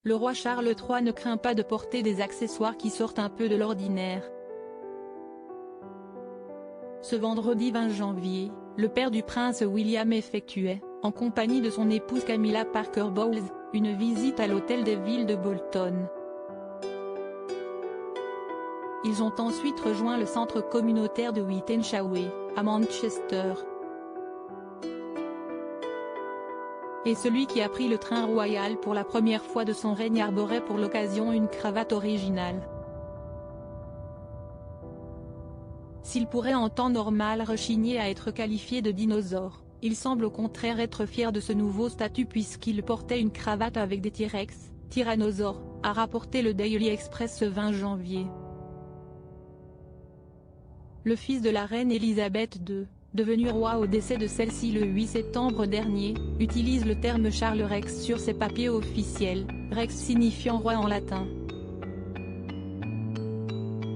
Le roi Charles III ne craint pas de porter des accessoires qui sortent un peu de l'ordinaire. Ce vendredi 20 janvier, le père du prince William effectuait, en compagnie de son épouse Camilla Parker Bowles, une visite à l'hôtel de ville de Bolton. Ils ont ensuite rejoint le centre communautaire de Wythenshawe, à Manchester. Et celui qui a pris le train royal pour la première fois de son règne arborait pour l'occasion une cravate originale. S'il pourrait en temps normal rechigner à être qualifié de dinosaure, il semble au contraire être fier de ce nouveau statut puisqu'il portait une cravate avec des T-Rex, tyrannosaures, a rapporté le Daily Express ce 20 janvier. Le fils de la reine Elisabeth II, devenu roi au décès de celle-ci le 8 septembre dernier, utilise le terme Charles Rex sur ses papiers officiels, Rex signifiant roi en latin.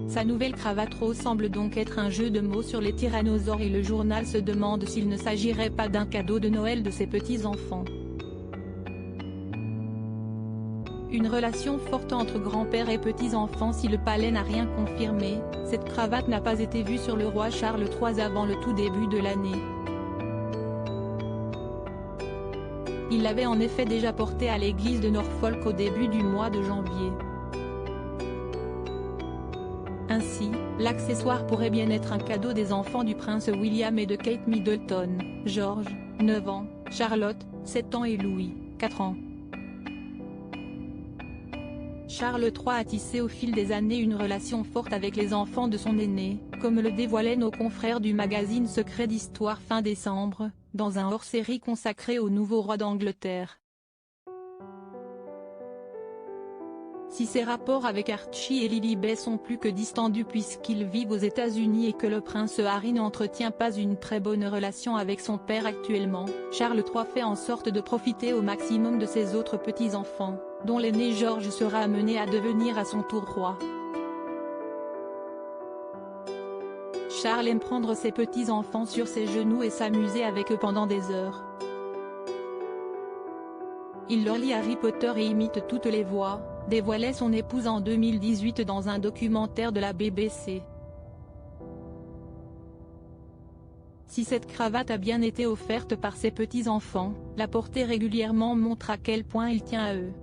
Sa nouvelle cravate rose semble donc être un jeu de mots sur les tyrannosaures et le journal se demande s'il ne s'agirait pas d'un cadeau de Noël de ses petits-enfants. Une relation forte entre grand-père et petits-enfants. Si le palais n'a rien confirmé, cette cravate n'a pas été vue sur le roi Charles III avant le tout début de l'année. Il l'avait en effet déjà portée à l'église de Norfolk au début du mois de janvier. Ainsi, l'accessoire pourrait bien être un cadeau des enfants du prince William et de Kate Middleton, George, 9 ans, Charlotte, 7 ans et Louis, 4 ans. Charles III a tissé au fil des années une relation forte avec les enfants de son aîné, comme le dévoilaient nos confrères du magazine Secrets d'Histoire fin décembre, dans un hors-série consacré au nouveau roi d'Angleterre. Si ses rapports avec Archie et Lilibet sont plus que distendus puisqu'ils vivent aux États-Unis et que le prince Harry n'entretient pas une très bonne relation avec son père actuellement, Charles III fait en sorte de profiter au maximum de ses autres petits-enfants, dont l'aîné George sera amené à devenir à son tour roi. Charles aime prendre ses petits-enfants sur ses genoux et s'amuser avec eux pendant des heures. Il leur lit Harry Potter et imite toutes les voix, dévoilait son épouse en 2018 dans un documentaire de la BBC. Si cette cravate a bien été offerte par ses petits-enfants, la porter régulièrement montre à quel point il tient à eux.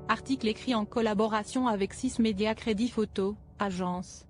Article écrit en collaboration avec 6 Médias Crédit Photo, agence.